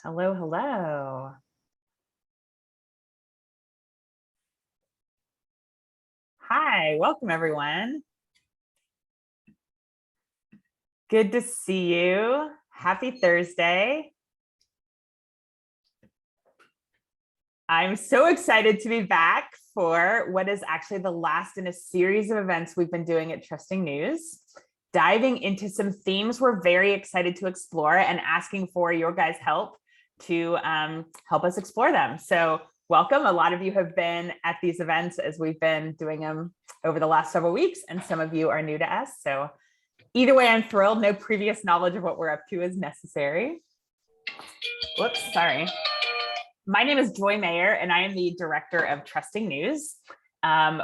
Hello, hello. Hi, welcome everyone. Good to see you. Happy Thursday. I'm so excited to be back for what is actually the last in a series of events we've been doing at Trusting News, diving into some themes we're very excited to explore and asking for your guys' help to help us explore them. So welcome. A lot of you have been at these events as we've been doing them over the last several weeks, and some of you are new to us. So either way, I'm thrilled. No previous knowledge of what we're up to is necessary. Whoops, sorry. My name is Joy Mayer, and I am the director of Trusting News,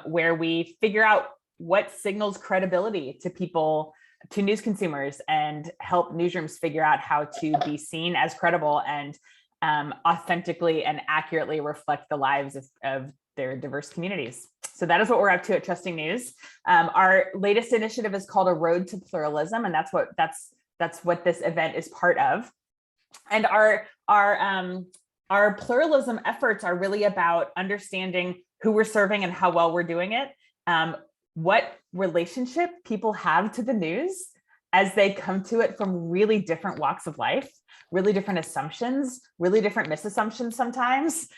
where we figure out what signals credibility to people, to news consumers, and help newsrooms figure out how to be seen as credible and authentically and accurately reflect the lives of their diverse communities. So that is what we're up to at Trusting News. Our latest initiative is called A Road to Pluralism, and that's what this event is part of. And our pluralism efforts are really about understanding who we're serving and how well we're doing it, what relationship people have to the news as they come to it from really different walks of life, really different assumptions, really different misassumptions sometimes,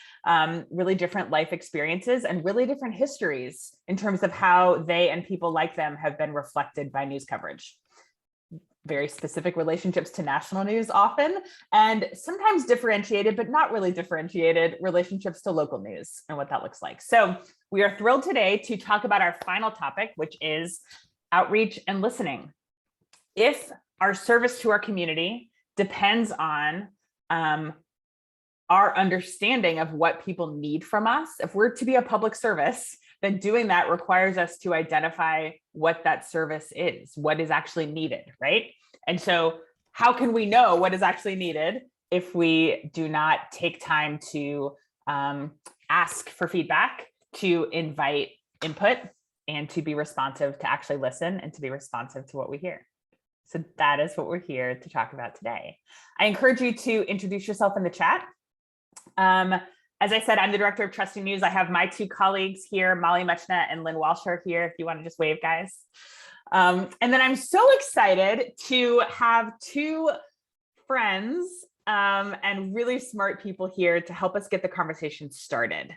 really different life experiences, and really different histories in terms of how they and people like them have been reflected by news coverage. Very specific relationships to national news often, and sometimes differentiated, but not really differentiated relationships to local news and what that looks like. So we are thrilled today to talk about our final topic, which is outreach and listening. If our service to our community depends on our understanding of what people need from us, if we're to be a public service, then doing that requires us to identify what that service is, what is actually needed, right? And so how can we know what is actually needed if we do not take time to ask for feedback, to invite input, and to be responsive, to actually listen and to be responsive to what we hear? So that is what we're here to talk about today. I encourage you to introduce yourself in the chat. As I said, I'm the director of Trusting News. I have my two colleagues here, Molly Muchna and Lynn Walsh are here, if you want to just wave, guys. And then I'm so excited to have two friends and really smart people here to help us get the conversation started.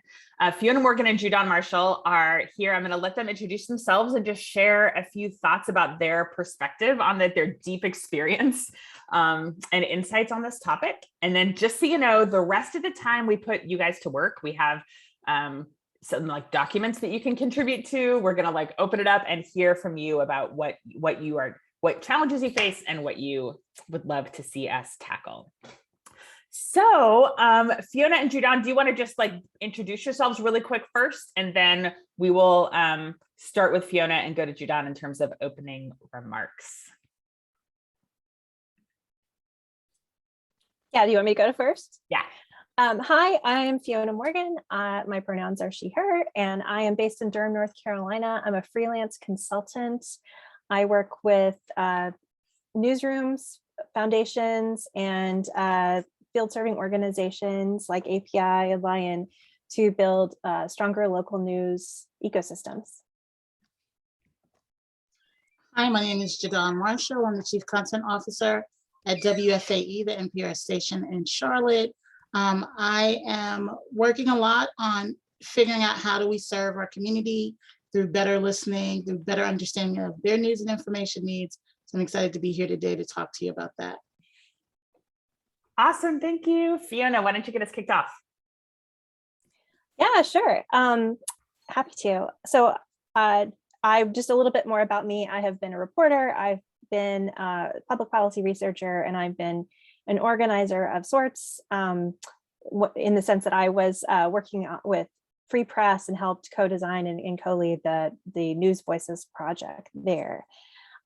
Fiona Morgan and Judon Marshall are here. I'm going to let them introduce themselves and just share a few thoughts about their perspective on their deep experience and insights on this topic. And then just so you know, the rest of the time we put you guys to work. We have some like documents that you can contribute to. We're going to open it up and hear from you about what challenges you face and what you would love to see us tackle. So Fiona and Judon, do you want to just introduce yourselves really quick first, and then we will start with Fiona and go to Judon in terms of opening remarks. Yeah, do you want me to go to first? Yeah. Hi, I'm Fiona Morgan. My pronouns are she, her, and I am based in Durham, North Carolina. I'm a freelance consultant. I work with newsrooms, foundations, and field serving organizations like API and Lion to build stronger local news ecosystems. Hi, my name is Judon Marshall. I'm the Chief Content Officer at WFAE, the NPR station in Charlotte. I am working a lot on figuring out how do we serve our community through better listening, through better understanding of their news and information needs. So I'm excited to be here today to talk to you about that. Awesome, thank you. Fiona, why don't you get us kicked off? Yeah, sure. Happy to. So just a little bit more about me. I have been a reporter, I've been a public policy researcher, and I've been an organizer of sorts in the sense that I was working with Free Press and helped co-design and co-lead the News Voices project there.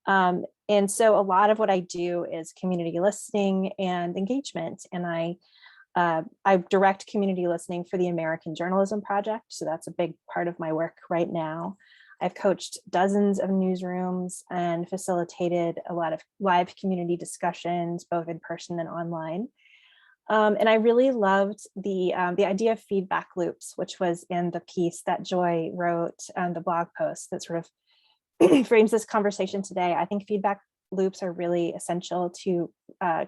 And so a lot of what I do is community listening and engagement, and I direct community listening for the American Journalism Project. So that's a big part of my work right now. I've coached dozens of newsrooms and facilitated a lot of live community discussions, both in person and online. And I really loved the idea of feedback loops, which was in the piece that Joy wrote on the blog post that sort of frames this conversation today. I think feedback loops are really essential to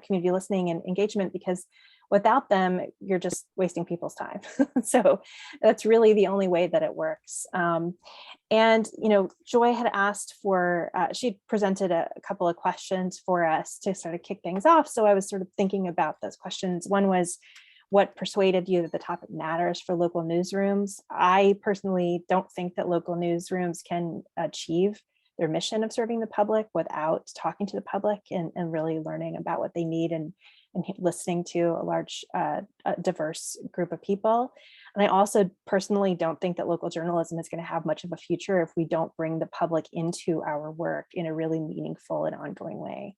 community listening and engagement, because without them, you're just wasting people's time. So that's really the only way that it works. And, Joy had asked for, she presented a couple of questions for us to sort of kick things off. So I was sort of thinking about those questions. One was, what persuaded you that the topic matters for local newsrooms? I personally don't think that local newsrooms can achieve their mission of serving the public without talking to the public and really learning about what they need and listening to a large, diverse group of people. And I also personally don't think that local journalism is going to have much of a future if we don't bring the public into our work in a really meaningful and ongoing way.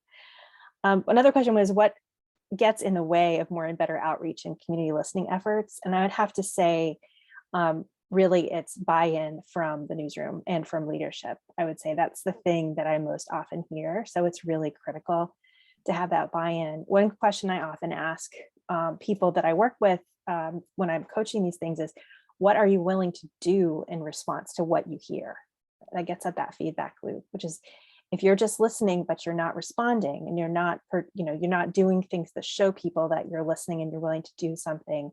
Another question was, what gets in the way of more and better outreach and community listening efforts? And I would have to say, really, it's buy-in from the newsroom and from leadership. I would say that's the thing that I most often hear. So it's really critical to have that buy-in. One question I often ask people that I work with when I'm coaching these things is, what are you willing to do in response to what you hear? That gets at that feedback loop, which is, if you're just listening, but you're not responding and you're not doing things that show people that you're listening and you're willing to do something,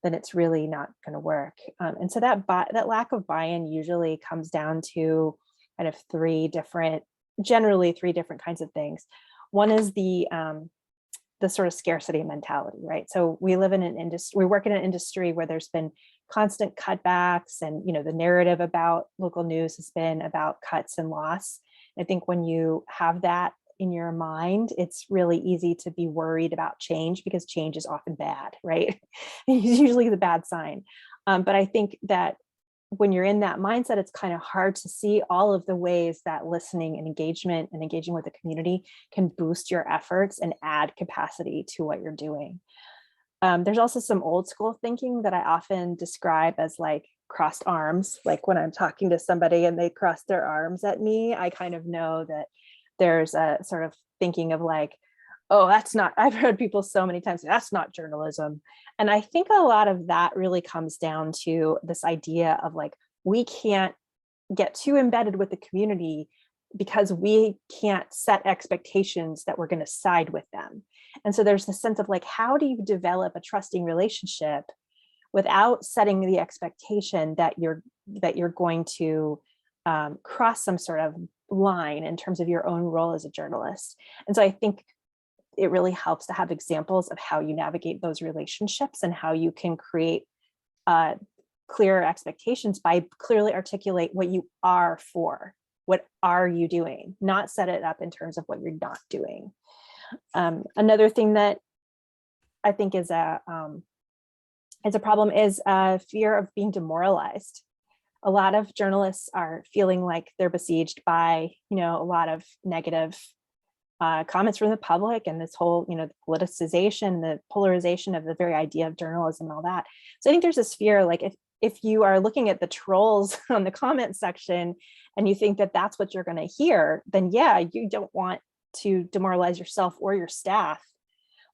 then it's really not going to work. And so that lack of buy-in usually comes down to kind of generally three different kinds of things. One is the sort of scarcity mentality, right? So we work in an industry where there's been constant cutbacks, and the narrative about local news has been about cuts and loss. I think when you have that in your mind, it's really easy to be worried about change, because change is often bad, right? It's usually the bad sign. But I think that when you're in that mindset, it's kind of hard to see all of the ways that listening and engagement and engaging with the community can boost your efforts and add capacity to what you're doing. There's also some old school thinking that I often describe as like crossed arms. Like when I'm talking to somebody and they cross their arms at me, I kind of know that there's a sort of thinking of like, oh, that's not, I've heard people so many times, that's not journalism. And I think a lot of that really comes down to this idea of like, we can't get too embedded with the community because we can't set expectations that we're going to side with them. And so there's this sense of like, how do you develop a trusting relationship without setting the expectation that you're going to cross some sort of line in terms of your own role as a journalist? And so I think it really helps to have examples of how you navigate those relationships and how you can create clearer expectations by clearly articulate what you are for. What are you doing? Not set it up in terms of what you're not doing. Another thing that I think is a problem is fear of being demoralized. A lot of journalists are feeling like they're besieged by, a lot of negative comments from the public, and this whole, the politicization, the polarization of the very idea of journalism and all that. So I think there's this fear, like if you are looking at the trolls on the comment section and you think that that's what you're going to hear, then yeah, you don't want to demoralize yourself or your staff.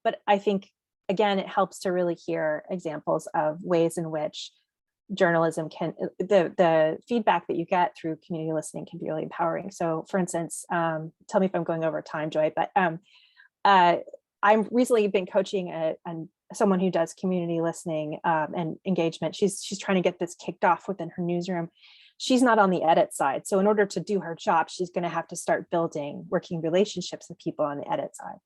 But I think, again, it helps to really hear examples of ways in which journalism can, the feedback that you get through community listening can be really empowering. So for instance, tell me if I'm going over time, Joy, but I've recently been coaching someone who does community listening and engagement. She's trying to get this kicked off within her newsroom. She's not on the edit side. So in order to do her job, she's going to have to start building working relationships with people on the edit side.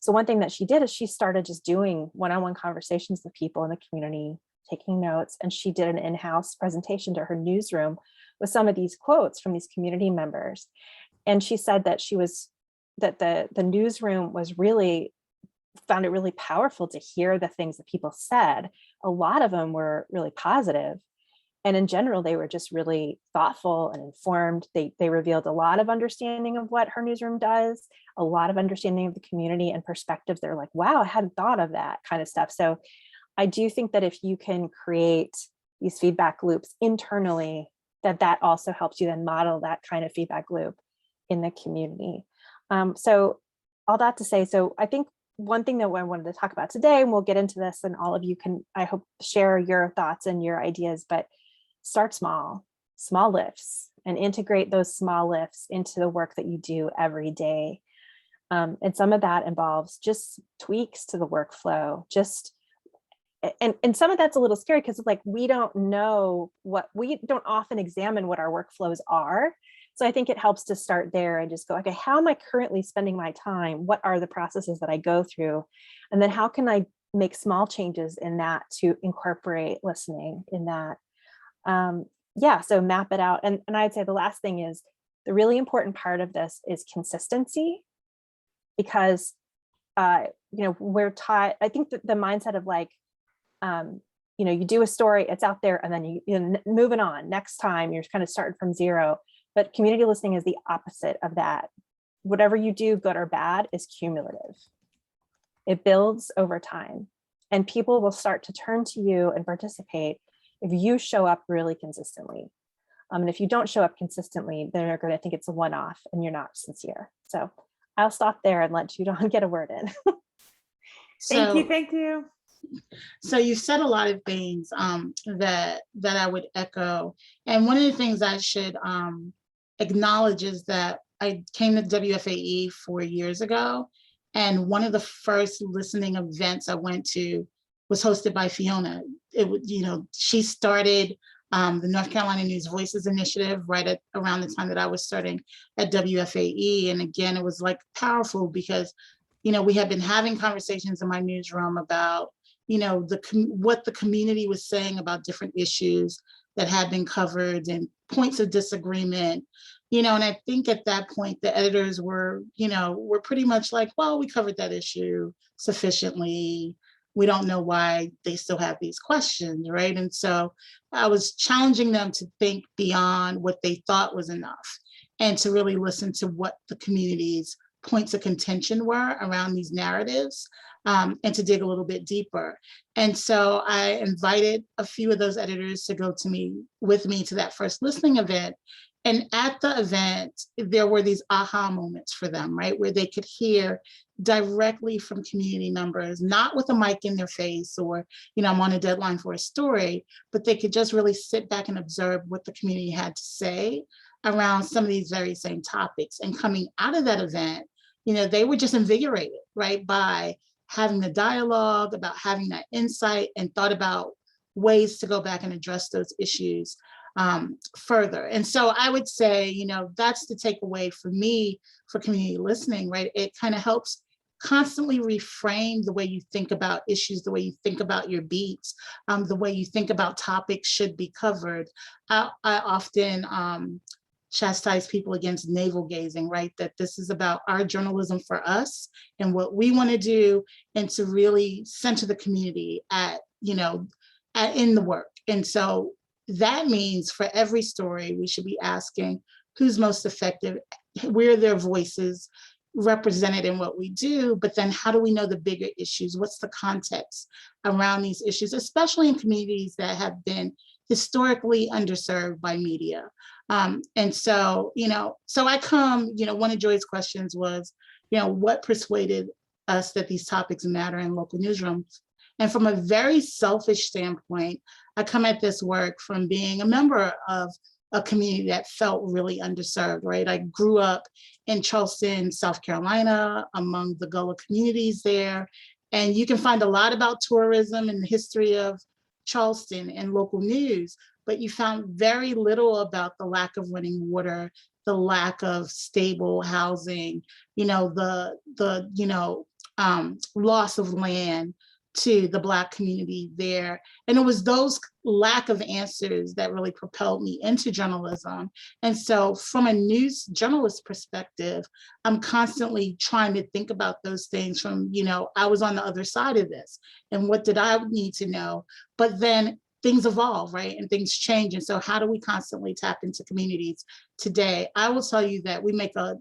So one thing that she did is she started just doing one-on-one conversations with people in the community, taking notes, and she did an in-house presentation to her newsroom with some of these quotes from these community members. And she said that the newsroom was really found it really powerful to hear the things that people said. A lot of them were really positive. And in general, they were just really thoughtful and informed. They revealed a lot of understanding of what her newsroom does, a lot of understanding of the community and perspectives. They're like, wow, I hadn't thought of that kind of stuff. So I do think that if you can create these feedback loops internally, that also helps you then model that kind of feedback loop in the community. So all that to say, so I think one thing that I wanted to talk about today, and we'll get into this, and all of you can, I hope, share your thoughts and your ideas, but start small lifts, and integrate those small lifts into the work that you do every day. And some of that involves just tweaks to the workflow, and some of that's a little scary because like we don't often examine what our workflows are. So I think it helps to start there and just go, okay, how am I currently spending my time? What are the processes that I go through? And then how can I make small changes in that to incorporate listening in that? So map it out. And I'd say the last thing is the really important part of this is consistency, because we're taught, I think that the mindset of like, you do a story, it's out there, and then you moving on. Next time you're kind of starting from zero. But community listening is the opposite of that. Whatever you do, good or bad, is cumulative. It builds over time, and people will start to turn to you and participate if you show up really consistently. And if you don't show up consistently, they're going to think it's a one-off and you're not sincere. So I'll stop there and let Judon get a word in. Thank you. So you said a lot of things that I would echo. And one of the things I should acknowledge is that I came to WFAE 4 years ago. And one of the first listening events I went to was hosted by Fiona. She started the North Carolina News Voices Initiative right around the time that I was starting at WFAE. And again, it was like powerful because, we had been having conversations in my newsroom about, what the community was saying about different issues that had been covered and points of disagreement, and I think at that point, the editors were pretty much like, well, we covered that issue sufficiently. We don't know why they still have these questions, right? And so I was challenging them to think beyond what they thought was enough and to really listen to what the community's points of contention were around these narratives, and to dig a little bit deeper. And so I invited a few of those editors to go with me to that first listening event. And at the event, there were these aha moments for them, right? Where they could hear directly from community members, not with a mic in their face or, I'm on a deadline for a story, but they could just really sit back and observe what the community had to say around some of these very same topics. And coming out of that event, they were just invigorated, right, by having the dialogue, about having that insight, and thought about ways to go back and address those issues further. And so I would say, that's the takeaway for me for community listening, right? It kind of helps constantly reframe the way you think about issues, the way you think about your beats, the way you think about topics should be covered. I often chastise people against navel gazing, right? That this is about our journalism for us and what we want to do, and to really center the community in the work. And so that means for every story, we should be asking who's most effective, where are their voices represented in what we do, but then how do we know the bigger issues? What's the context around these issues, especially in communities that have been historically underserved by media? And so, so I come, one of Joy's questions was, what persuaded us that these topics matter in local newsrooms? And from a very selfish standpoint, I come at this work from being a member of a community that felt really underserved, right? I grew up in Charleston, South Carolina, among the Gullah communities there. And you can find a lot about tourism and the history of Charleston in local news, but you found very little about the lack of running water, the lack of stable housing, the loss of land to the Black community there. And it was those lack of answers that really propelled me into journalism. And so from a news journalist perspective, I'm constantly trying to think about those things from, I was on the other side of this, and what did I need to know? But then things evolve, right? And things change. And so how do we constantly tap into communities today? I will tell you that we make a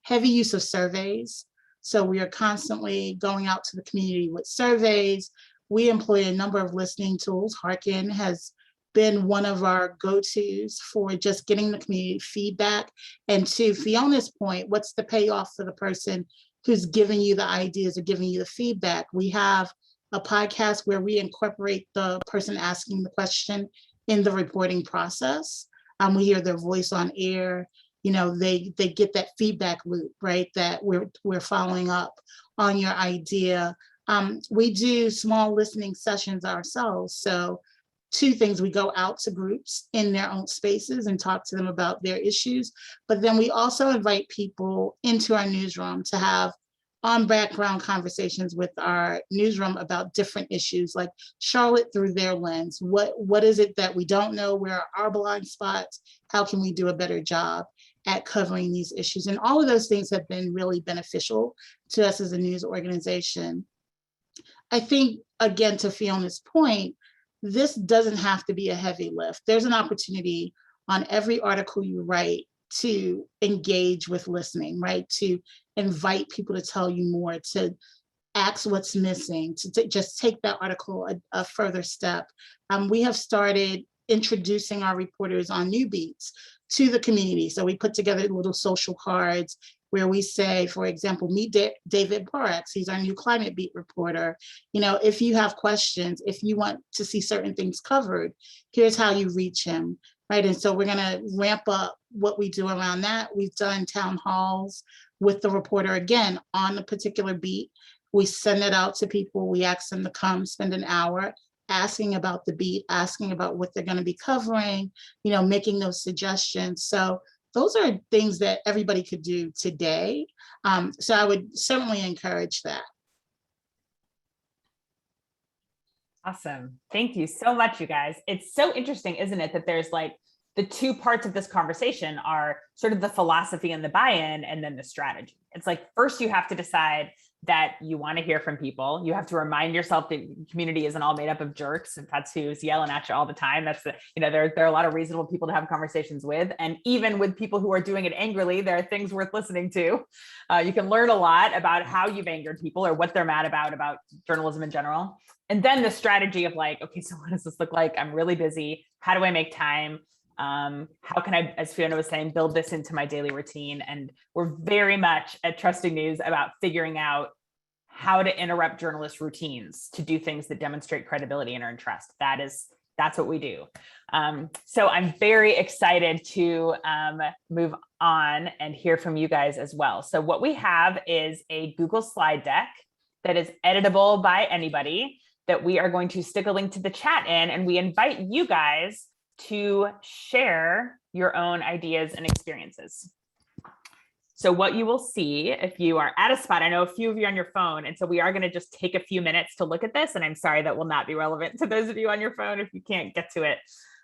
heavy use of surveys. So we are constantly going out to the community with surveys. We employ a number of listening tools. Harkin has been one of our go-tos for just getting the community feedback. And to Fiona's point, what's the payoff for the person who's giving you the ideas or giving you the feedback. We have a podcast where we incorporate the person asking the question in the reporting process. We hear their voice on air. You know, they get that feedback loop, right? That we're following up on your idea. We do small listening sessions ourselves. So 2 things: we go out to groups in their own spaces and talk to them about their issues, but then we also invite people into our newsroom to have on background conversations with our newsroom about different issues, like Charlotte through their lens. What is it that we don't know? Where are our blind spots? How can we do a better job at covering these issues? And all of those things have been really beneficial to us as a news organization. I think, again, to Fiona's point, this doesn't have to be a heavy lift. There's an opportunity on every article you write to engage with listening, right? To invite people to tell you more, to ask what's missing, to just take that article a further step. We have started introducing our reporters on new beats to the community. So we put together little social cards where we say, for example, meet David Borax. He's our new climate beat reporter. You know, if you have questions, if you want to see certain things covered, here's how you reach him, right? And so we're gonna ramp up what we do around that. We've done town halls with the reporter, again, on a particular beat. We send it out to people. We ask them to come spend an hour asking about the beat, asking about what they're gonna be covering, you know, making those suggestions. So those are things that everybody could do today. So I would certainly encourage that. Awesome. Thank you so much, you guys. It's so interesting, isn't it, that there's like the 2 parts of this conversation are sort of the philosophy and the buy-in, and then the strategy. It's like, first you have to decide that you want to hear from people. You have to remind yourself that the community isn't all made up of jerks, and that's who's yelling at you all the time. That's the, you know, there are a lot of reasonable people to have conversations with. And even with people who are doing it angrily, there are things worth listening to. You can learn a lot about how you've angered people or what they're mad about journalism in general. And then the strategy of like, okay, so what does this look like? I'm really busy. How do I make time? How can I, as Fiona was saying, build this into my daily routine? And we're very much at Trusting News about figuring out how to interrupt journalist routines to do things that demonstrate credibility and earn trust. That's what we do. So I'm very excited to move on and hear from you guys as well. So what we have is a Google slide deck that is editable by anybody that we are going to stick a link to the chat in, and we invite you guys to share your own ideas and experiences. So what you will see if you are at a spot, I know a few of you on your phone, and so we are going to just take a few minutes to look at this, and I'm sorry that will not be relevant to those of you on your phone if you can't get to it.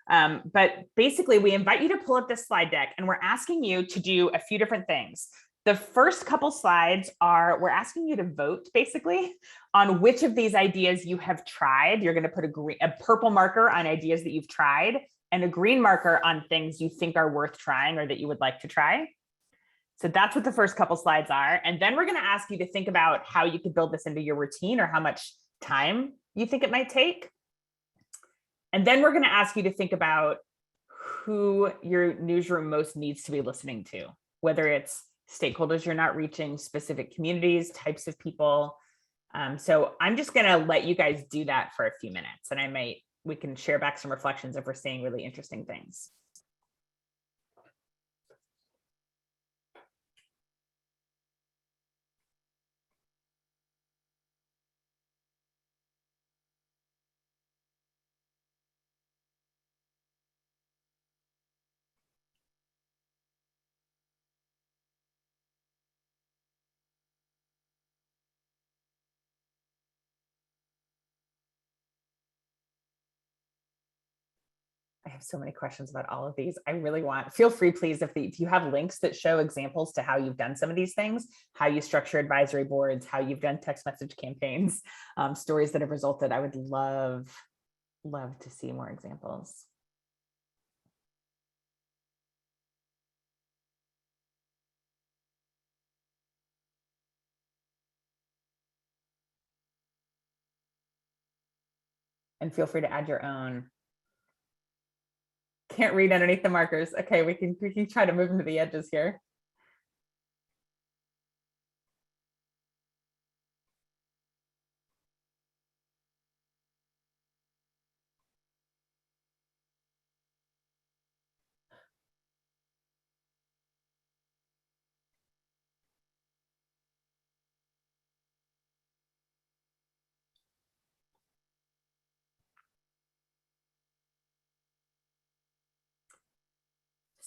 But basically, we invite you to pull up this slide deck, and we're asking you to do a few different things. The first couple slides are, we're asking you to vote basically on which of these ideas you have tried. You're going to put a purple marker on ideas that you've tried and a green marker on things you think are worth trying or that you would like to try. So that's what the first couple slides are. And then we're going to ask you to think about how you could build this into your routine or how much time you think it might take. And then we're going to ask you to think about who your newsroom most needs to be listening to, whether it's stakeholders you're not reaching, specific communities, types of people. So I'm just going to let you guys do that for a few minutes, and we can share back some reflections if we're seeing really interesting things. I have so many questions about all of these. I really feel free, please, if you have links that show examples to how you've done some of these things, how you structure advisory boards, how you've done text message campaigns, stories that have resulted. I would love to see more examples. And feel free to add your own. Can't read underneath the markers. Okay, we can try to move them to the edges here.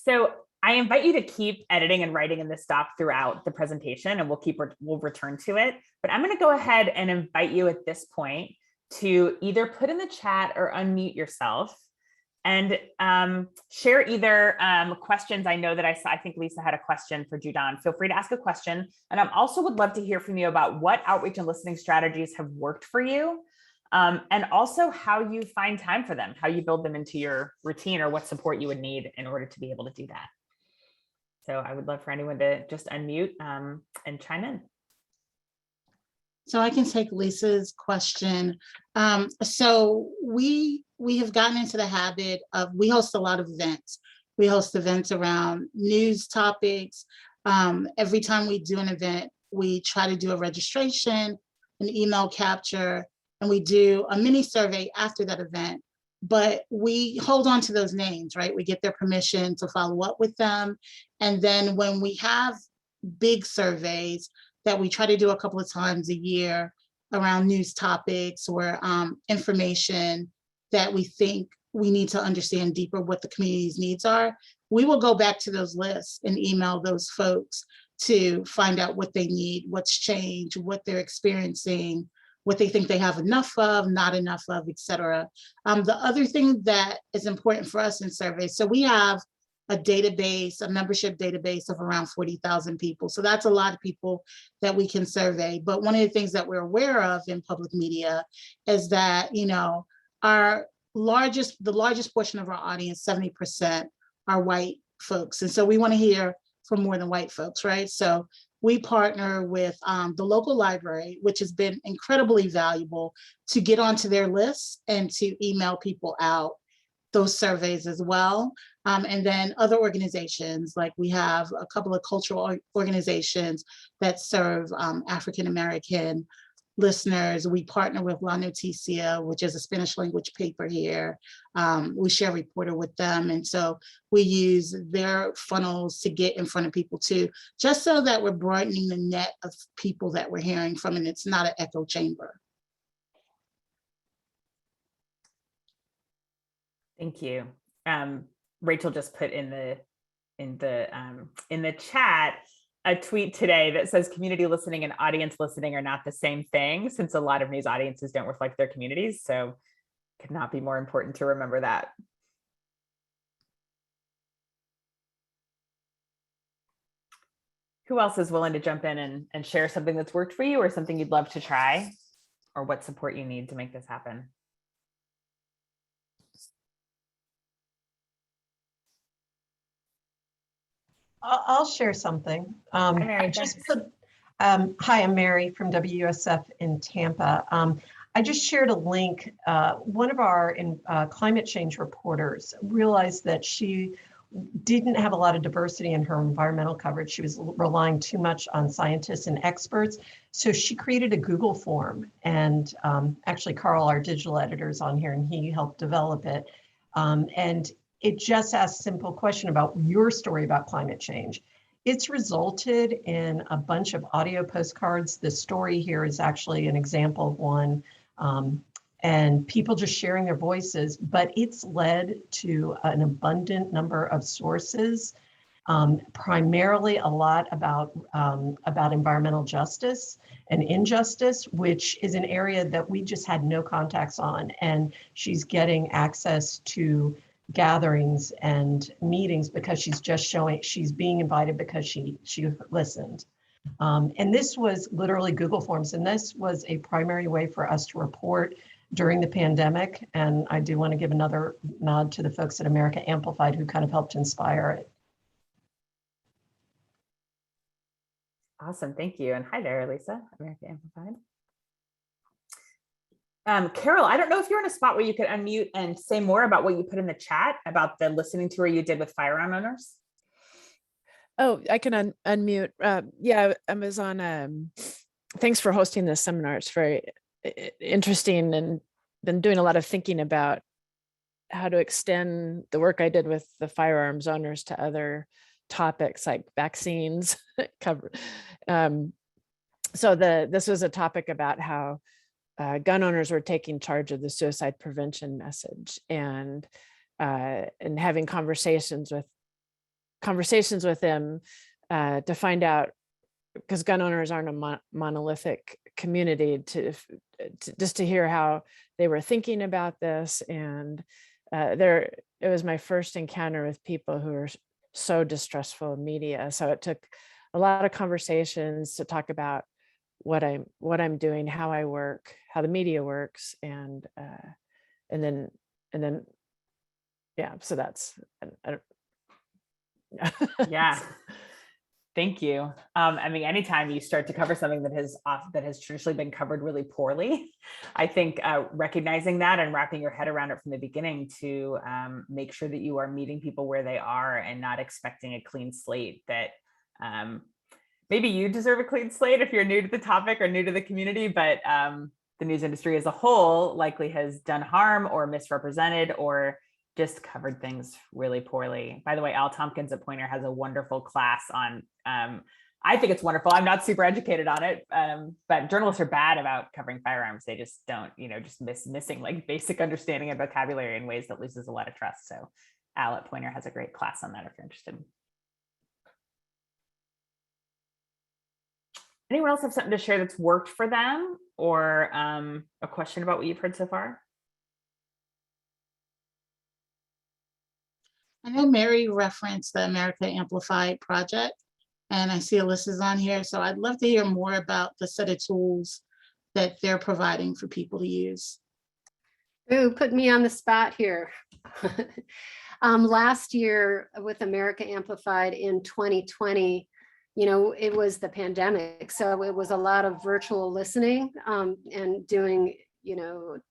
So I invite you to keep editing and writing in this doc throughout the presentation, and we'll return to it. But I'm going to go ahead and invite you at this point to either put in the chat or unmute yourself and share either questions. I know that I think Lisa had a question for Judan. Feel free to ask a question. And I also would love to hear from you about what outreach and listening strategies have worked for you, and also how you find time for them, how you build them into your routine, or what support you would need in order to be able to do that. So I would love for anyone to just unmute and chime in. So I can take Lisa's question. So we have gotten into the habit of, we host a lot of events. We host events around news topics. Every time we do an event, we try to do a registration, an email capture, and we do a mini survey after that event. But we hold on to those names, right? We get their permission to follow up with them. And then when we have big surveys that we try to do a couple of times a year around news topics or information that we think we need to understand deeper what the community's needs are, we will go back to those lists and email those folks to find out what they need, what's changed, what they're experiencing, what they think they have enough of, not enough of, et cetera. The other thing that is important for us in surveys, so we have a database, a membership database of around 40,000 people. So that's a lot of people that we can survey. But one of the things that we're aware of in public media is that, you know, the largest portion of our audience, 70%, are white folks. And so we want to hear from more than white folks, right? So we partner with the local library, which has been incredibly valuable, to get onto their lists and to email people out those surveys as well. And then other organizations, like we have a couple of cultural organizations that serve African-American listeners. We partner with La Noticia, which is a Spanish language paper here. We share Reporter with them. And so we use their funnels to get in front of people too, just so that we're broadening the net of people that we're hearing from, and it's not an echo chamber. Thank you. Rachel just put in the chat a tweet today that says community listening and audience listening are not the same thing, since a lot of news audiences don't reflect their communities. So could not be more important to remember that. Who else is willing to jump in and share something that's worked for you, or something you'd love to try, or what support you need to make this happen? I'll share something. Hi, Mary. Hi, I'm Mary from WUSF in Tampa. I just shared a link. One of our climate change reporters realized that she didn't have a lot of diversity in her environmental coverage. She was relying too much on scientists and experts. So she created a Google form, and actually Carl, our digital editor, is on here, and he helped develop it. And it just asks a simple question about your story about climate change. It's resulted in a bunch of audio postcards. The story here is actually an example of one, and people just sharing their voices, but it's led to an abundant number of sources, primarily a lot about environmental justice and injustice, which is an area that we just had no contacts on. And she's getting access to gatherings and meetings because she's being invited because she listened. And this was literally Google Forms, and this was a primary way for us to report during the pandemic. And I do want to give another nod to the folks at America Amplified who kind of helped inspire it. Awesome, thank you. And hi there, Alisa, America Amplified. Carol, I don't know if you're in a spot where you could unmute and say more about what you put in the chat about the listening tour you did with firearm owners. Oh, I can unmute. Yeah, Amazon, thanks for hosting this seminar. It's very interesting, and been doing a lot of thinking about how to extend the work I did with the firearms owners to other topics like vaccines. So this was a topic about how gun owners were taking charge of the suicide prevention message, and having conversations with conversations with them to find out, because gun owners aren't a monolithic community, to just to hear how they were thinking about this. And it was my first encounter with people who are so distrustful of media. So it took a lot of conversations to talk about what I'm doing, how I work, how the media works, and then yeah. So that's I don't, Yeah. Thank you. I mean, anytime you start to cover something that has traditionally been covered really poorly, I think recognizing that and wrapping your head around it from the beginning to make sure that you are meeting people where they are and not expecting a clean slate, that maybe you deserve a clean slate if you're new to the topic or new to the community, but the news industry as a whole likely has done harm or misrepresented or just covered things really poorly. By the way, Al Tompkins at Poynter has a wonderful class on, I think it's wonderful. I'm not super educated on it, but journalists are bad about covering firearms. They just don't, just missing like basic understanding of vocabulary in ways that loses a lot of trust. So Al at Poynter has a great class on that if you're interested. Anyone else have something to share that's worked for them, or a question about what you've heard so far? I know Mary referenced the America Amplified project, and I see Alisa's on here, so I'd love to hear more about the set of tools that they're providing for people to use. Ooh, put me on the spot here. Last year with America Amplified in 2020, it was the pandemic. So it was a lot of virtual listening and doing,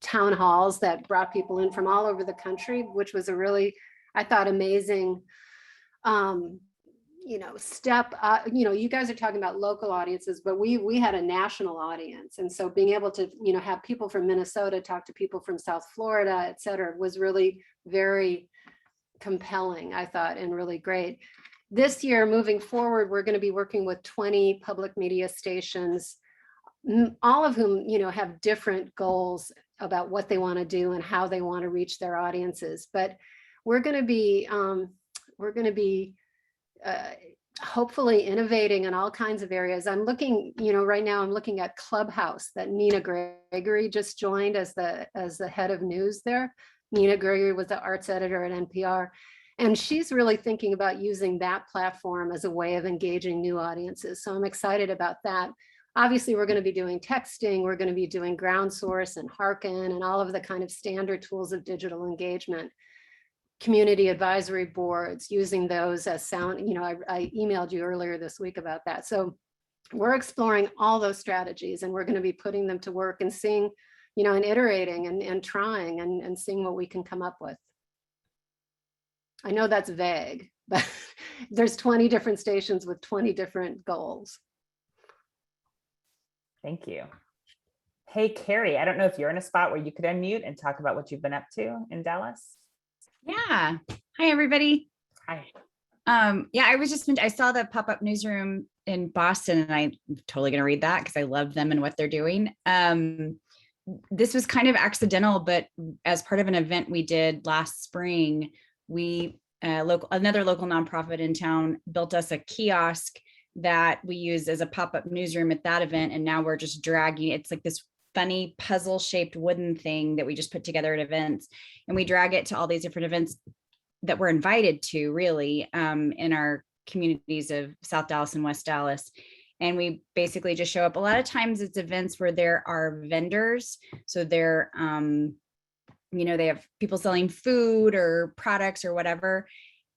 town halls that brought people in from all over the country, which was a really, I thought, amazing, step. You guys are talking about local audiences, but we had a national audience. And so being able to, have people from Minnesota talk to people from South Florida, et cetera, was really very compelling, I thought, and really great. This year, moving forward, we're going to be working with 20 public media stations, all of whom, have different goals about what they want to do and how they want to reach their audiences. But we're going to be hopefully innovating in all kinds of areas. I'm looking, right now I'm looking at Clubhouse that Nina Gregory just joined as the head of news there. Nina Gregory was the arts editor at NPR. And she's really thinking about using that platform as a way of engaging new audiences. So I'm excited about that. Obviously, we're going to be doing texting. We're going to be doing ground source and Hearken and all of the kind of standard tools of digital engagement. Community advisory boards, using those as sound. I emailed you earlier this week about that. So we're exploring all those strategies, and we're going to be putting them to work and seeing, and iterating and trying and seeing what we can come up with. I know that's vague, but there's 20 different stations with 20 different goals. Thank you. Hey, Keri, I don't know if you're in a spot where you could unmute and talk about what you've been up to in Dallas. Yeah. Hi, everybody. Hi. Yeah, I saw the pop-up newsroom in Boston, and I'm totally going to read that because I love them and what they're doing. This was kind of accidental, but as part of an event we did last spring, another local nonprofit in town built us a kiosk that we use as a pop-up newsroom at that event. And now we're just dragging, it's like this funny puzzle shaped wooden thing that we just put together at events. And we drag it to all these different events that we're invited to, really, in our communities of South Dallas and West Dallas. And we basically just show up. A lot of times it's events where there are vendors. So they're, they have people selling food or products or whatever.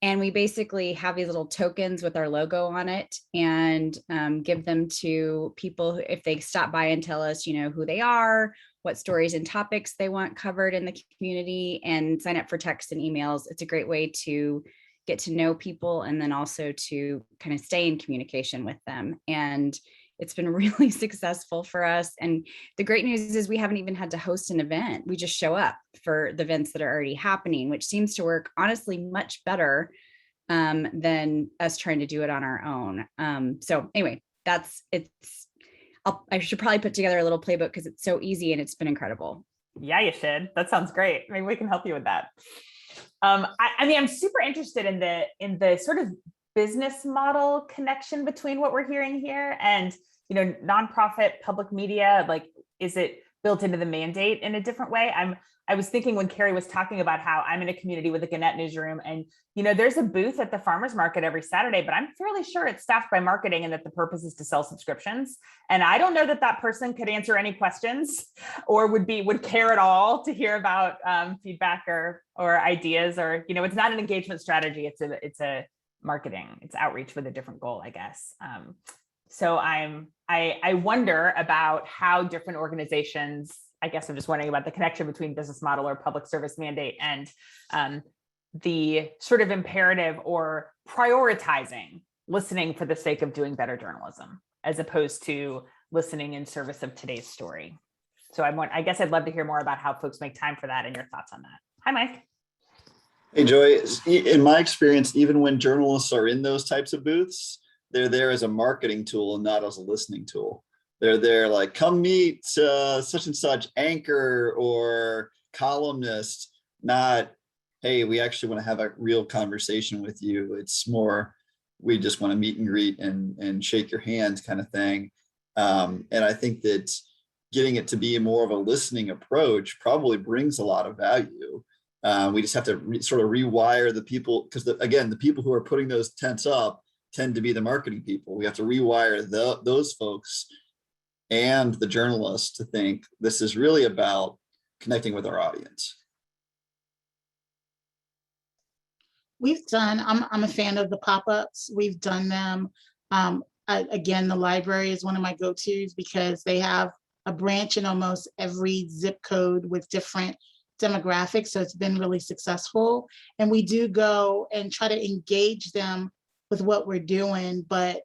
And we basically have these little tokens with our logo on it and give them to people who, if they stop by and tell us, who they are, what stories and topics they want covered in the community, and sign up for texts and emails. It's a great way to get to know people and then also to kind of stay in communication with them. And it's been really successful for us. And the great news is we haven't even had to host an event. We just show up for the events that are already happening, which seems to work honestly much better than us trying to do it on our own. So anyway, I should probably put together a little playbook because it's so easy and it's been incredible. Yeah, you should. That sounds great. Maybe we can help you with that. I'm super interested in the sort of business model connection between what we're hearing here and, nonprofit public media? Like, is it built into the mandate in a different way? I was thinking when Keri was talking about how I'm in a community with a Gannett newsroom, and there's a booth at the farmers market every Saturday, but I'm fairly sure it's staffed by marketing and that the purpose is to sell subscriptions. And I don't know that that person could answer any questions or would care at all to hear about feedback or ideas, or it's not an engagement strategy. It's a marketing, it's outreach with a different goal, I guess. So I wonder about how different organizations, I guess I'm just wondering about the connection between business model or public service mandate and the sort of imperative or prioritizing listening for the sake of doing better journalism, as opposed to listening in service of today's story. So I guess I'd love to hear more about how folks make time for that and your thoughts on that. Hi, Mike. Hey, Joy. In my experience, even when journalists are in those types of booths, they're there as a marketing tool and not as a listening tool. They're there like, come meet such and such anchor or columnist, not, hey, we actually want to have a real conversation with you. It's more, we just want to meet and greet and shake your hand kind of thing. And I think that getting it to be more of a listening approach probably brings a lot of value. We just have to sort of rewire the people, because again, the people who are putting those tents up tend to be the marketing people. We have to rewire those folks and the journalists to think this is really about connecting with our audience. We've done, I'm a fan of the pop-ups. We've done them. Again, the library is one of my go-tos because they have a branch in almost every zip code with different demographics. So it's been really successful. And we do go and try to engage them with what we're doing, but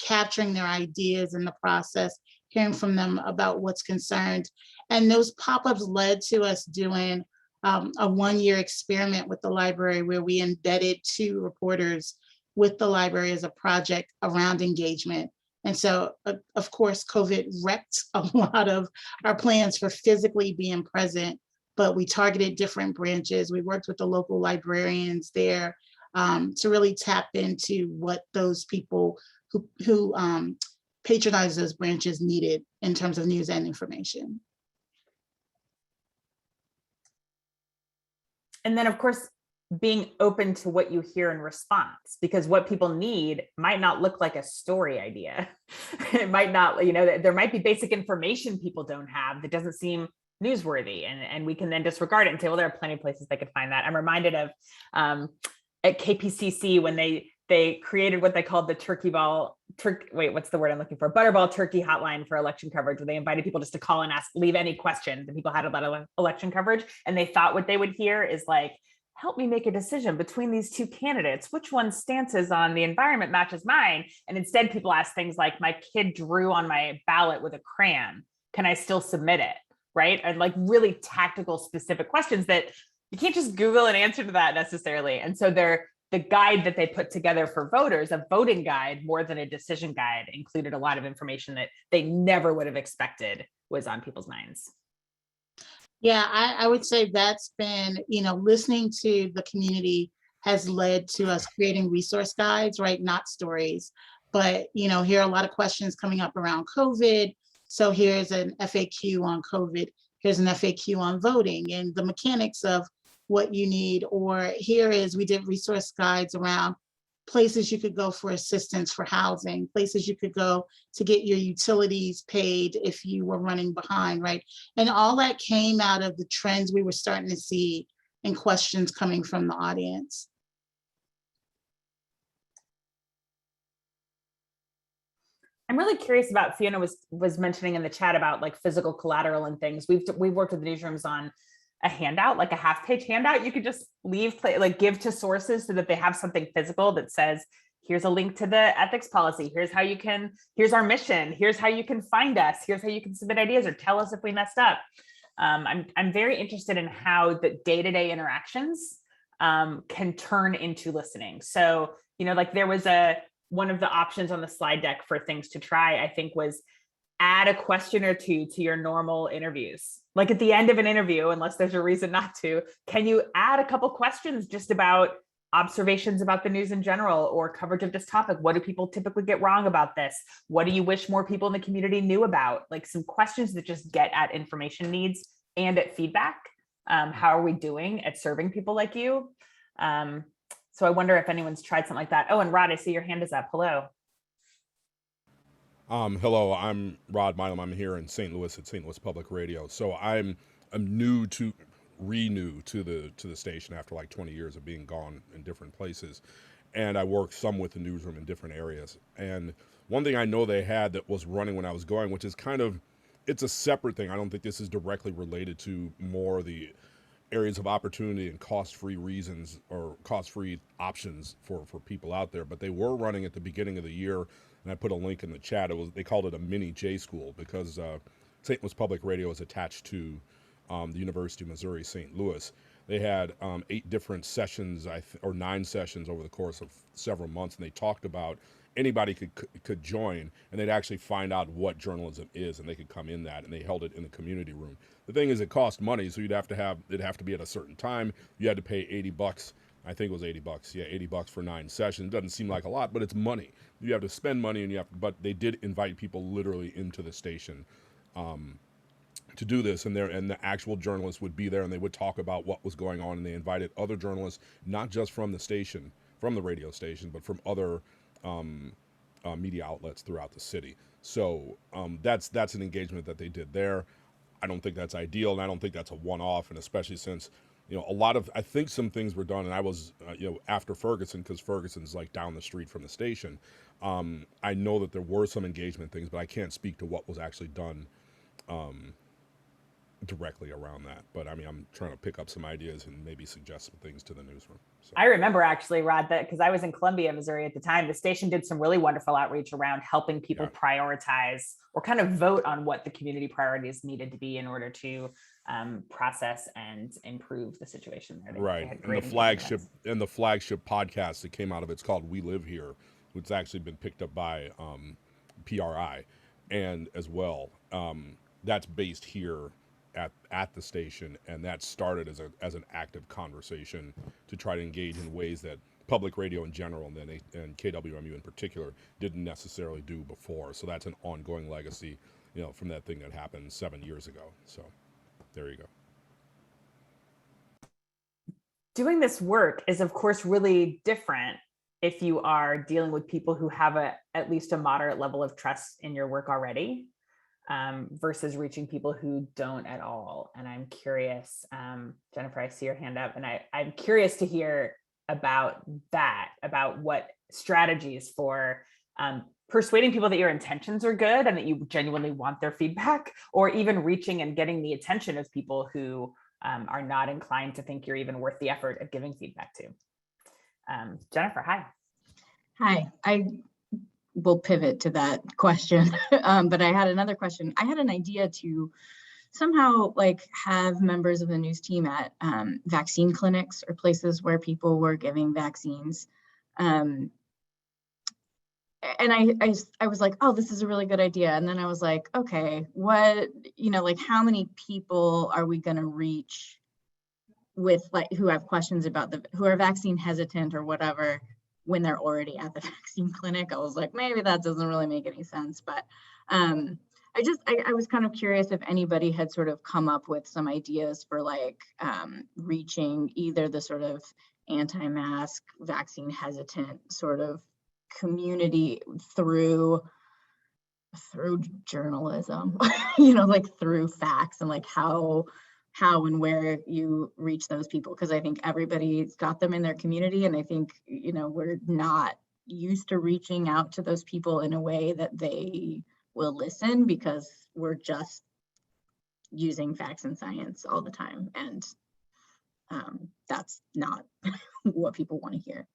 capturing their ideas in the process, hearing from them about what's concerned. And those pop-ups led to us doing a one-year experiment with the library where we embedded 2 reporters with the library as a project around engagement. And so, of course, COVID wrecked a lot of our plans for physically being present, but we targeted different branches. We worked with the local librarians there to really tap into what those people who patronize those branches needed in terms of news and information. And then, of course, being open to what you hear in response, because what people need might not look like a story idea. It might not, there might be basic information people don't have that doesn't seem newsworthy, and we can then disregard it and say, well, there are plenty of places they could find that. I'm reminded of at KPCC when they created what they called the Butterball turkey hotline for election coverage, where they invited people just to call and leave any questions, and people had about election coverage. And they thought what they would hear is like, help me make a decision between these 2 candidates. Which one's stances on the environment matches mine? And instead people ask things like, my kid drew on my ballot with a crayon. Can I still submit it? Right? And like really tactical, specific questions that you can't just Google an answer to that necessarily. And so the guide that they put together for voters, a voting guide more than a decision guide, included a lot of information that they never would have expected was on people's minds. Yeah, I would say that's been, listening to the community has led to us creating resource guides, right? Not stories, but, here are a lot of questions coming up around COVID. So here's an FAQ on COVID. Here's an FAQ on voting and the mechanics of what you need. Or we did resource guides around places you could go for assistance for housing, places you could go to get your utilities paid if you were running behind, right? And all that came out of the trends we were starting to see and questions coming from the audience. I'm really curious about, Fiona was mentioning in the chat about like physical collateral and things. We've worked with the newsrooms on a handout, like a half-page handout you could just give to sources so that they have something physical that says, here's a link to the ethics policy. Here's our mission. Here's how you can find us. Here's how you can submit ideas or tell us if we messed up. I'm very interested in how the day-to-day interactions can turn into listening. So, there was one of the options on the slide deck for things to try, I think, was add a question or 2 to your normal interviews. Like at the end of an interview, unless there's a reason not to, can you add a couple questions just about observations about the news in general or coverage of this topic. What do people typically get wrong about this? What do you wish more people in the community knew about? Like some questions that just get at information needs and at feedback. How are we doing at serving people like you? So I wonder if anyone's tried something like that. Oh, and Rod, I see your hand is up. Hello. Hello, I'm Rod Milam. I'm here in St. Louis at St. Louis Public Radio. So I'm new to the station after like 20 years of being gone in different places. And I work some with the newsroom in different areas. And one thing I know they had that was running when I was going, which is kind of, it's a separate thing. I don't think this is directly related to more the areas of opportunity and cost-free reasons or cost-free options for people out there. But they were running at the beginning of the year, and I put a link in the chat. They called it a mini J school because St. Louis Public Radio is attached to the University of Missouri St. Louis. They had 8 different sessions or 9 sessions over the course of several months, and they talked about anybody could join, and they'd actually find out what journalism is, and they could come in that, and they held it in the community room. The thing is, it cost money, so it'd have to be at a certain time. You had to pay $80. I think it was $80. Yeah, $80 for 9 sessions. It doesn't seem like a lot, but it's money. You have to spend money, and but they did invite people literally into the station to do this, and the actual journalists would be there, and they would talk about what was going on, and they invited other journalists, not just from the station, from the radio station, but from other media outlets throughout the city. So that's an engagement that they did there. I don't think that's ideal, and I don't think that's a one-off, and especially since I think some things were done, and I was after Ferguson, because Ferguson's like down the street from the station. I know that there were some engagement things, but I can't speak to what was actually done directly around that. But I mean, I'm trying to pick up some ideas and maybe suggest some things to the newsroom. So. I remember actually, Rod, that because I was in Columbia, Missouri at the time, the station did some really wonderful outreach around helping people prioritize or kind of vote on what the community priorities needed to be in order to process and improve the situation there. Right. And the flagship podcast that came out of it's called We Live Here, which has actually been picked up by PRI and as well. That's based here at the station, and that started as an active conversation to try to engage in ways that public radio in general and KWMU in particular didn't necessarily do before. So that's an ongoing legacy, from that thing that happened 7 years ago. So there you go. Doing this work is of course really different if you are dealing with people who have at least a moderate level of trust in your work already. Versus reaching people who don't at all. And I'm curious, Jennifer, I see your hand up, and I'm curious to hear about that, about what strategies for persuading people that your intentions are good and that you genuinely want their feedback, or even reaching and getting the attention of people who are not inclined to think you're even worth the effort of giving feedback to. Jennifer, hi. Hi, I will pivot to that question, but I had another question. I had an idea to somehow have members of the news team at vaccine clinics or places where people were giving vaccines. And I was like, oh, this is a really good idea. And then I was like, okay, what, how many people are we going to reach with who have questions about who are vaccine hesitant or whatever, when they're already at the vaccine clinic? I was like, maybe that doesn't really make any sense. But I was kind of curious if anybody had sort of come up with some ideas for reaching either the sort of anti-mask, vaccine hesitant sort of community through journalism, through facts, and how and where you reach those people, because I think everybody's got them in their community, and I think we're not used to reaching out to those people in a way that they will listen, because we're just using facts and science all the time, and that's not what people want to hear.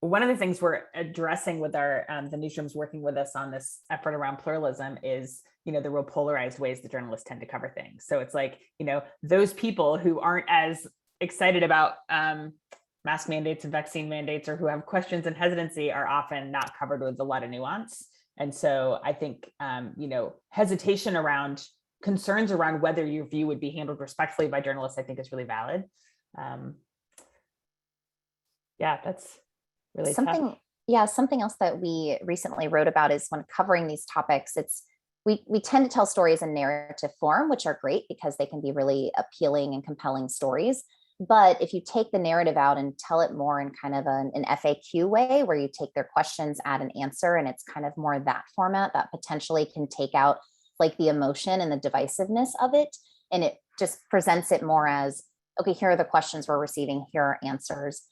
One of the things we're addressing with our the newsrooms working with us on this effort around pluralism is the real polarized ways the journalists tend to cover things. So it's those people who aren't as excited about mask mandates and vaccine mandates, or who have questions and hesitancy, are often not covered with a lot of nuance. And so I think hesitation around concerns around whether your view would be handled respectfully by journalists, I think is really valid. Yeah, that's really tough. Yeah, something else that we recently wrote about is when covering these topics, we tend to tell stories in narrative form, which are great because they can be really appealing and compelling stories. But if you take the narrative out and tell it more in kind of an FAQ way, where you take their questions, add an answer, and it's kind of more that format, that potentially can take out like the emotion and the divisiveness of it. And it just presents it more as, okay, here are the questions we're receiving, here are answers,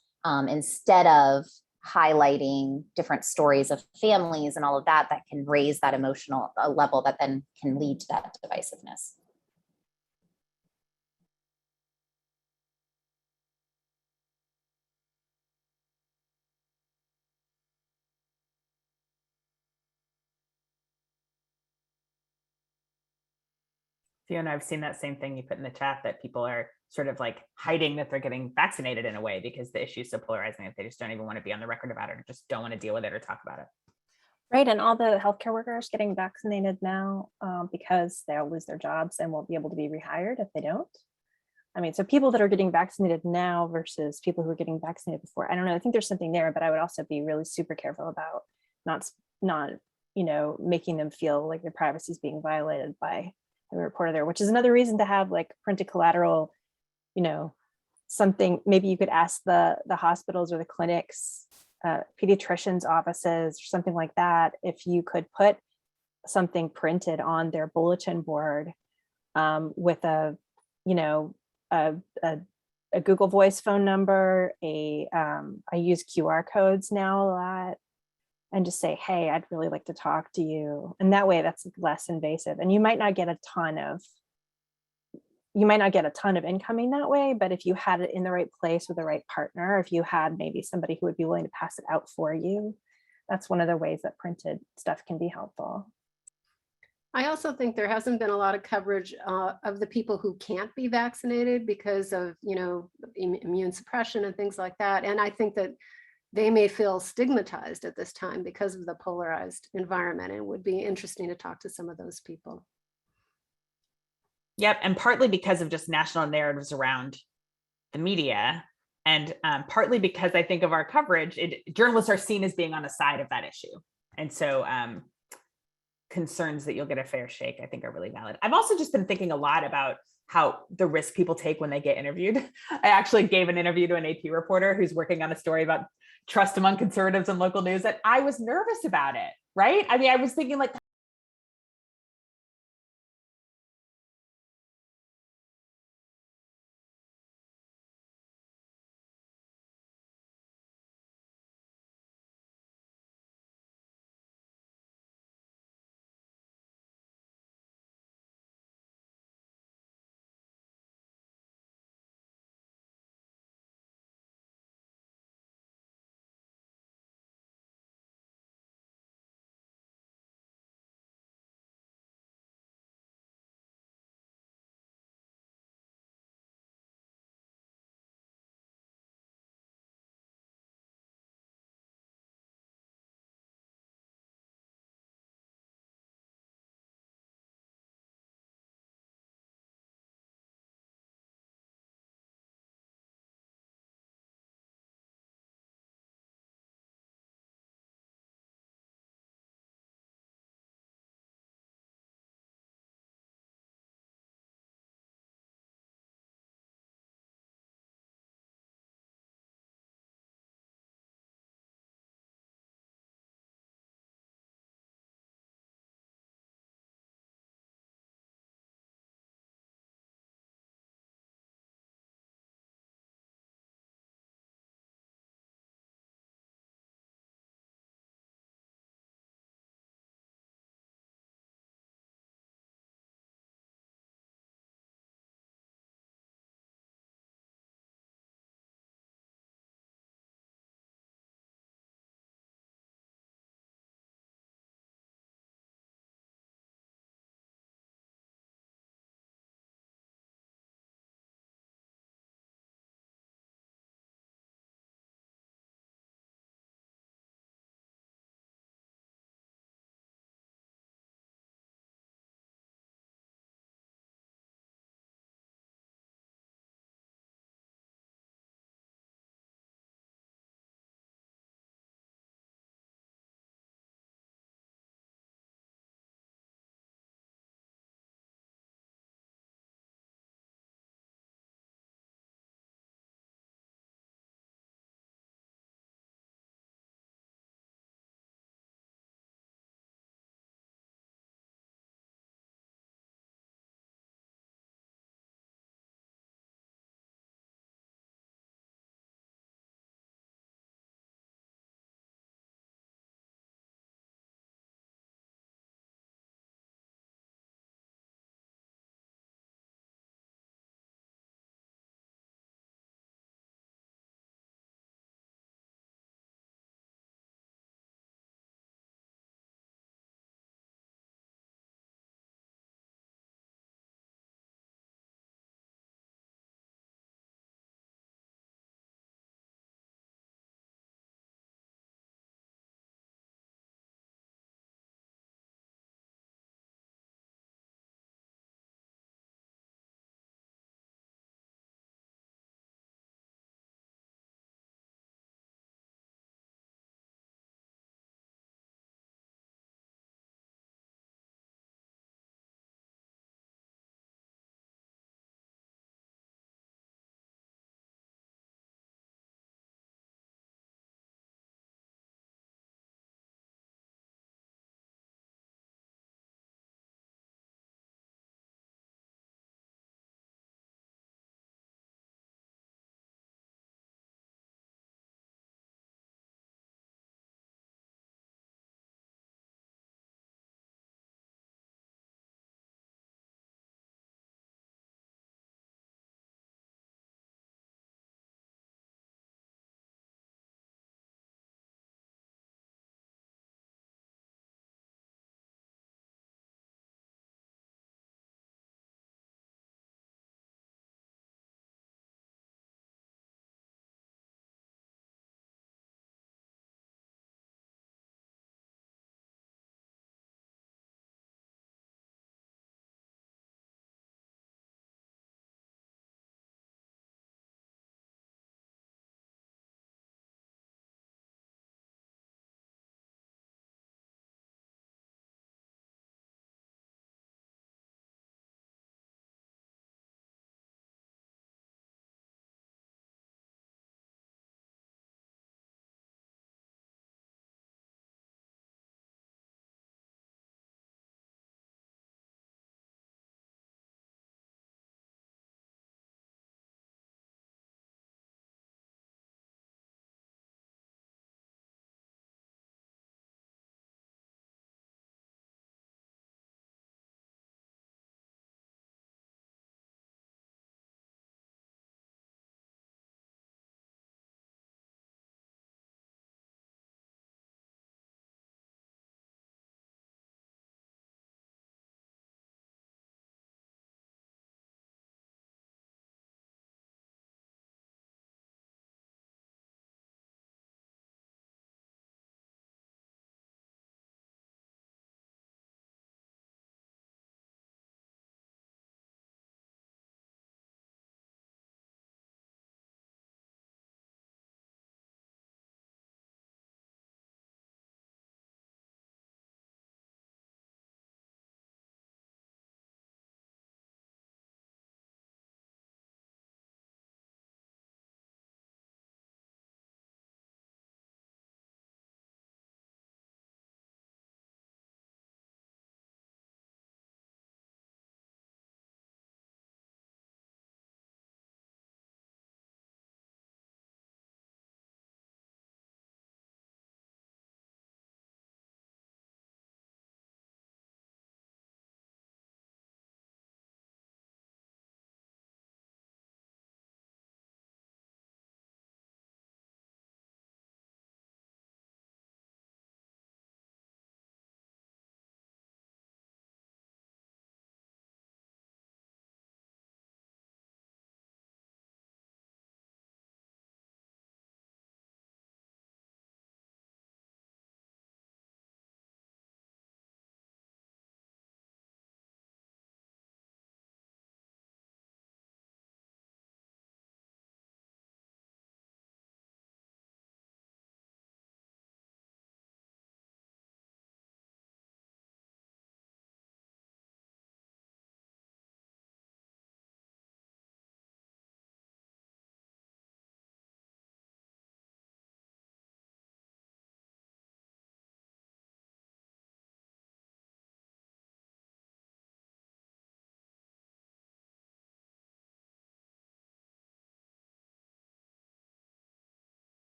instead of highlighting different stories of families and all of that can raise that emotional level that then can lead to that divisiveness. Fiona, I've seen that same thing you put in the chat, that people are sort of like hiding that they're getting vaccinated in a way because the issue is so polarizing that they just don't even want to be on the record about it, or just don't want to deal with it or talk about it. Right, and all the healthcare workers getting vaccinated now because they'll lose their jobs and won't be able to be rehired if they don't. I mean, so people that are getting vaccinated now versus people who are getting vaccinated before, I don't know, I think there's something there, but I would also be really super careful about not making them feel like their privacy is being violated by a reporter there, which is another reason to have like printed collateral, something. Maybe you could ask the hospitals or the clinics, pediatricians' offices or something like that, if you could put something printed on their bulletin board with a Google Voice phone number. I use QR codes now a lot, and just say, hey, I'd really like to talk to you. And that way that's less invasive. And you might not get a ton of incoming that way, but if you had it in the right place with the right partner, if you had maybe somebody who would be willing to pass it out for you, that's one of the ways that printed stuff can be helpful. I also think there hasn't been a lot of coverage of the people who can't be vaccinated because of, immune suppression and things like that. And I think that they may feel stigmatized at this time because of the polarized environment, and it would be interesting to talk to some of those people. Yep, and partly because of just national narratives around the media, and partly because I think of our coverage, journalists are seen as being on the side of that issue. And so concerns that you'll get a fair shake, I think, are really valid. I've also just been thinking a lot about how the risk people take when they get interviewed. I actually gave an interview to an AP reporter who's working on a story about trust among conservatives in local news, that I was nervous about it, right? I mean, I was thinking like,